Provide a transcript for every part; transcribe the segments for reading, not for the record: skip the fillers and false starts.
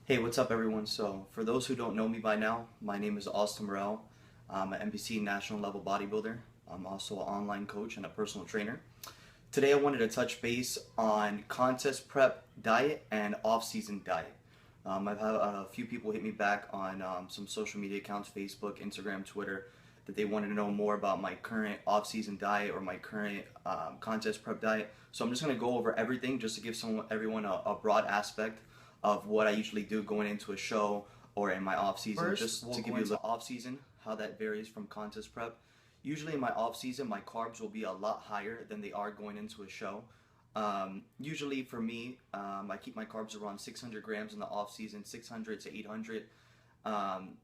Hey, what's up, everyone? So, for those who don't know me by now, my name is Morell. I'm an NPC national level bodybuilder. I'm also an online coach and a personal trainer. Today, I wanted to touch base on contest prep diet and off-season diet. I've had a few people hit me back on some social media accounts, Facebook, Instagram, Twitter, that they wanted to know more about my current off-season diet or my current contest prep diet. So I'm just going to go over everything just to give everyone a broad aspect of what I usually do going into a show or in my off season. First, just to give you a little off season, how that varies from contest prep. Usually in my off season, my carbs will be a lot higher than they are going into a show. Usually for me, I keep my carbs around 600 grams in the off season, 600 to 800.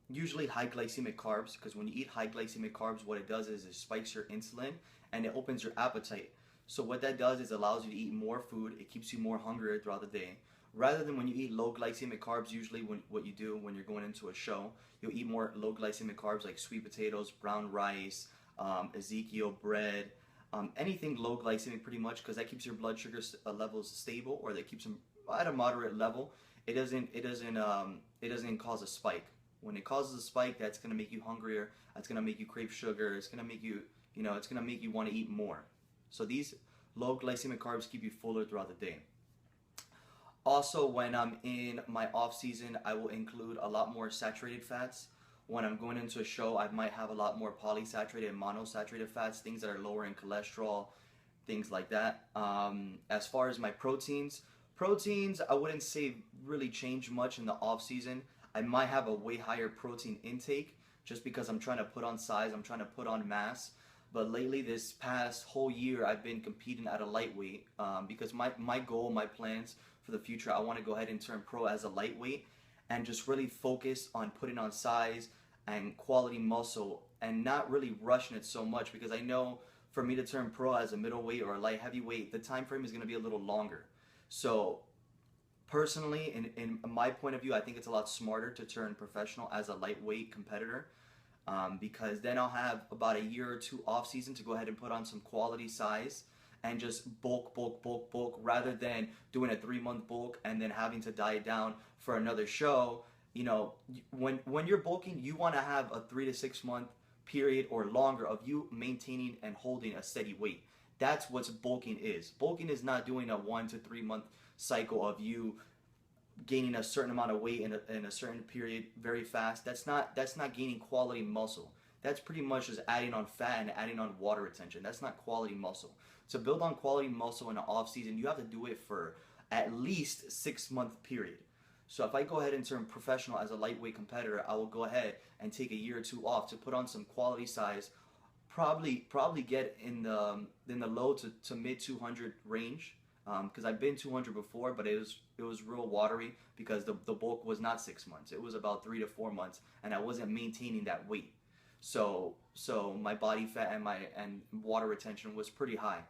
Usually high glycemic carbs, because when you eat high glycemic carbs, what it does is it spikes your insulin and it opens your appetite. So what that does is allows you to eat more food. It keeps you more hungrier throughout the day. Rather than when you eat low glycemic carbs, usually what you do when you're going into a show, you'll eat more low glycemic carbs like sweet potatoes, brown rice, Ezekiel bread, anything low glycemic pretty much, because that keeps your blood sugar levels stable, or that keeps them at a moderate level. It doesn't cause a spike. When it causes a spike, that's gonna make you hungrier. That's gonna make you crave sugar. It's gonna make you, it's gonna make you want to eat more. So these low glycemic carbs keep you fuller throughout the day. Also, when I'm in my off season, I will include a lot more saturated fats. When I'm going into a show, I might have a lot more polysaturated and monosaturated fats, things that are lower in cholesterol, things like that. As far as my proteins, I wouldn't say really change much in the off season. I might have a way higher protein intake just because I'm trying to put on size, I'm trying to put on mass. But lately, this past whole year, I've been competing at a lightweight because my goal, my plans for the future, I want to go ahead and turn pro as a lightweight and just really focus on putting on size and quality muscle and not really rushing it so much, because I know for me to turn pro as a middleweight or a light heavyweight, the time frame is going to be a little longer. So personally, in my point of view, I think it's a lot smarter to turn professional as a lightweight competitor. Because then I'll have about a year or two off season to go ahead and put on some quality size and just bulk, rather than doing a 3-month bulk and then having to diet down for another show. When you're bulking, you want to have a 3 to 6 month period or longer of you maintaining and holding a steady weight. That's what bulking is. Bulking is not doing a 1 to 3 month cycle of you gaining a certain amount of weight in a certain period very fast. That's not gaining quality muscle. That's pretty much just adding on fat and adding on water retention. That's not quality muscle. To build on quality muscle in the off season, you have to do it for at least 6-month period. So if I go ahead and turn professional as a lightweight competitor, I will go ahead and take a year or two off to put on some quality size. Probably get in the low to mid 200 range. Because I've been 200 before, but it was real watery because the bulk was not 6 months. It was about 3 to 4 months, and I wasn't maintaining that weight. So my body fat and water retention was pretty high.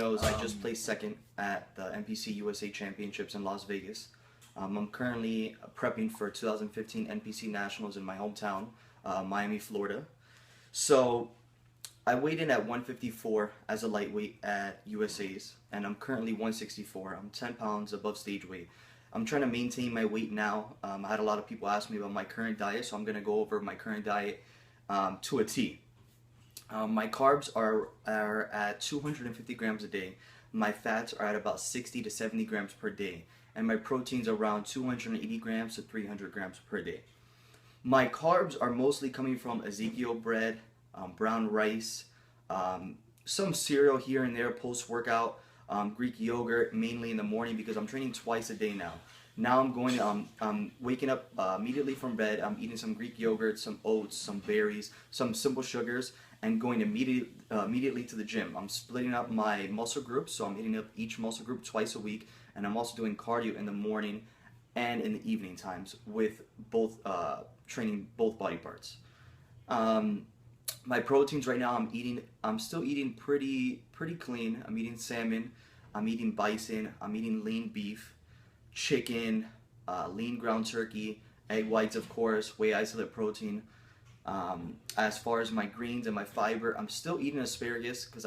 I just placed second at the NPC USA Championships in Las Vegas. I'm currently prepping for 2015 NPC Nationals in my hometown, Miami, Florida. So I weighed in at 154 as a lightweight at USA's, and I'm currently 164. I'm 10 pounds above stage weight. I'm trying to maintain my weight now. I had a lot of people ask me about my current diet, so I'm going to go over my current diet to a T. My carbs are at 250 grams a day. My fats are at about 60 to 70 grams per day. And my proteins are around 280 grams to 300 grams per day. My carbs are mostly coming from Ezekiel bread, brown rice, some cereal here and there post-workout, Greek yogurt mainly in the morning because I'm training twice a day now. Now I'm waking up immediately from bed. I'm eating some Greek yogurt, some oats, some berries, some simple sugars, and going immediately to the gym. I'm splitting up my muscle groups, so I'm hitting up each muscle group twice a week, and I'm also doing cardio in the morning and in the evening times with both training both body parts. My proteins right now, I'm still eating pretty clean. I'm eating salmon, I'm eating bison, I'm eating lean beef, chicken, lean ground turkey, egg whites of course, whey isolate protein. As far as my greens and my fiber, I'm still eating asparagus because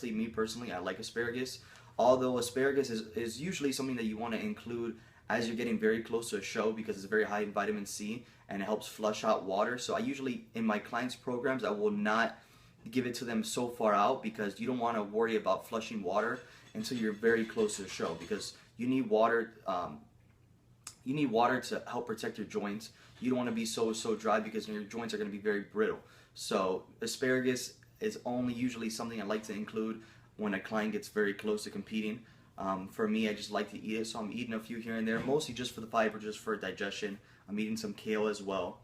me personally, I like asparagus. Although asparagus is usually something that you want to include as you're getting very close to a show, because it's very high in vitamin C and it helps flush out water. So I usually, in my clients' programs, I will not give it to them so far out, because you don't want to worry about flushing water until you're very close to the show, because you need water. You need water to help protect your joints. You don't want to be so dry, because your joints are going to be very brittle. So asparagus is only usually something I like to include when a client gets very close to competing. For me, I just like to eat it, so I'm eating a few here and there, mostly just for the fiber, just for digestion. I'm eating some kale as well.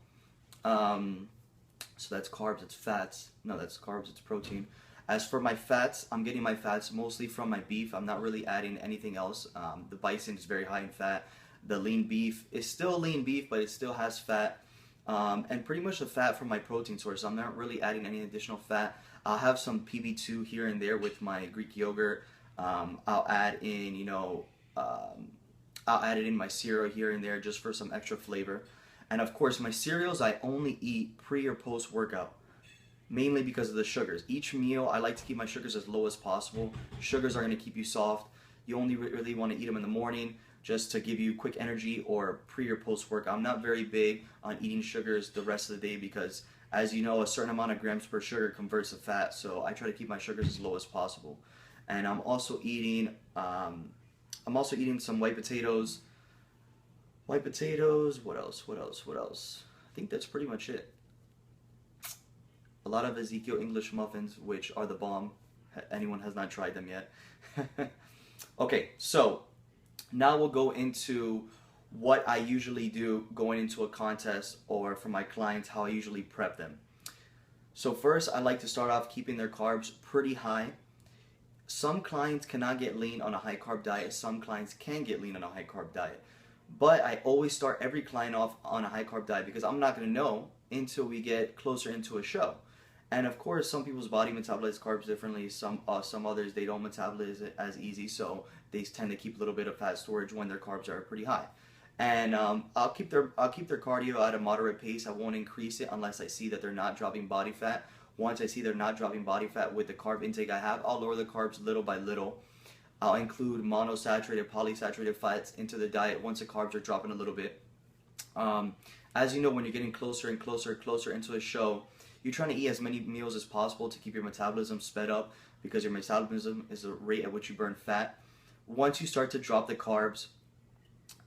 So that's carbs, it's fats. No, that's carbs, it's protein. As for my fats, I'm getting my fats mostly from my beef. I'm not really adding anything else. The bison is very high in fat. The lean beef is still lean beef, but it still has fat. And pretty much the fat from my protein source. I'm not really adding any additional fat. I'll have some PB2 here and there with my Greek yogurt. I'll add in, I'll add it in my cereal here and there just for some extra flavor. And of course, my cereals I only eat pre or post workout, mainly because of the sugars. Each meal, I like to keep my sugars as low as possible. Sugars are going to keep you soft. You only really want to eat them in the morning, just to give you quick energy, or pre or post workout. I'm not very big on eating sugars the rest of the day, because as you know, a certain amount of grams per sugar converts to fat, so I try to keep my sugars as low as possible. And I'm also eating some white potatoes. What else? I think that's pretty much it. A lot of Ezekiel English muffins, which are the bomb. Anyone has not tried them yet. Okay, so now we'll go into what I usually do going into a contest, or for my clients, how I usually prep them. So first, I like to start off keeping their carbs pretty high. Some clients cannot get lean on a high carb diet. Some clients can get lean on a high carb diet. But I always start every client off on a high carb diet, because I'm not going to know until we get closer into a show. And of course, some people's body metabolizes carbs differently. Some others, they don't metabolize it as easy, so they tend to keep a little bit of fat storage when their carbs are pretty high. And I'll keep their cardio at a moderate pace. I won't increase it unless I see that they're not dropping body fat. Once I see they're not dropping body fat with the carb intake I have, I'll lower the carbs little by little. I'll include monosaturated, polysaturated fats into the diet once the carbs are dropping a little bit. As you know, when you're getting closer and closer into a show, you're trying to eat as many meals as possible to keep your metabolism sped up, because your metabolism is the rate at which you burn fat. Once you start to drop the carbs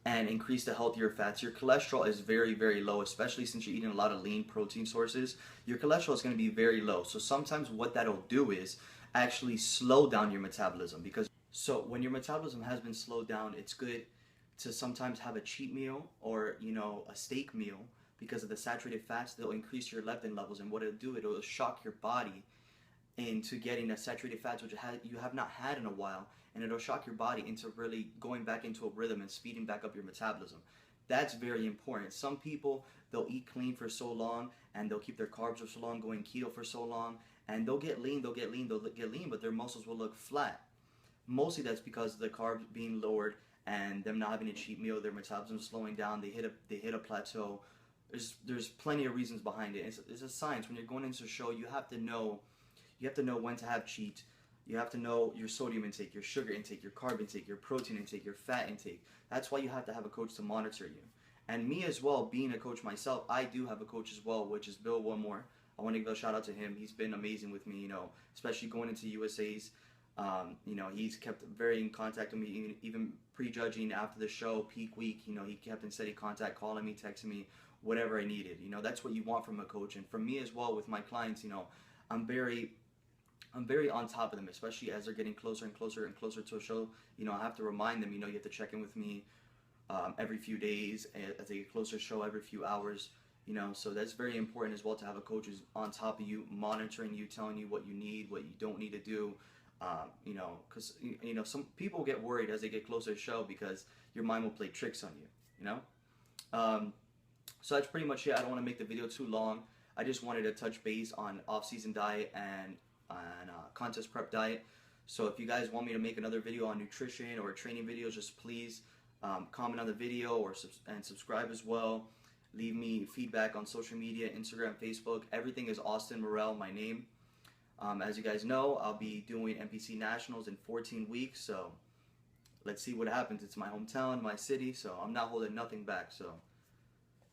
and increase the healthier fats, your cholesterol is very, very low, especially since you're eating a lot of lean protein sources. Your cholesterol is going to be very low. So sometimes what that'll do is actually slow down your metabolism, because so when your metabolism has been slowed down, it's good to sometimes have a cheat meal, or a steak meal, because of the saturated fats. They'll increase your leptin levels, and what it'll do, it'll shock your body into getting the saturated fats, which you have not had in a while, and it'll shock your body into really going back into a rhythm and speeding back up your metabolism. That's very important. Some people, they'll eat clean for so long, and they'll keep their carbs for so long, going keto for so long, and they'll get lean, but their muscles will look flat. Mostly that's because the carbs being lowered and them not having a cheat meal, their metabolism slowing down, they hit a plateau. There's plenty of reasons behind it. It's a science. When you're going into a show, you have to know when to have cheat. You have to know your sodium intake, your sugar intake, your carb intake, your protein intake, your fat intake. That's why you have to have a coach to monitor you. And me as well, being a coach myself, I do have a coach as well, which is Bill Wilmore. I want to give a shout out to him. He's been amazing with me, especially going into USA's. He's kept very in contact with me, even pre-judging, after the show, peak week. He kept in steady contact, calling me, texting me, whatever I needed. That's what you want from a coach. And for me as well, with my clients, I'm very on top of them, especially as they're getting closer and closer to a show. I have to remind them, you have to check in with me every few days, as they get closer to show, every few hours. So that's very important as well, to have a coach who's on top of you, monitoring you, telling you what you need, what you don't need to do. Because some people get worried as they get closer to show, because your mind will play tricks on you. So that's pretty much it. I don't want to make the video too long. I just wanted to touch base on off-season diet and contest prep diet. So if you guys want me to make another video on nutrition or training videos, just please comment on the video and subscribe as well. Leave me feedback on social media, Instagram, Facebook. Everything is Austin Morell, my name. As you guys know, I'll be doing NPC Nationals in 14 weeks, so let's see what happens. It's my hometown, my city, so I'm not holding nothing back. So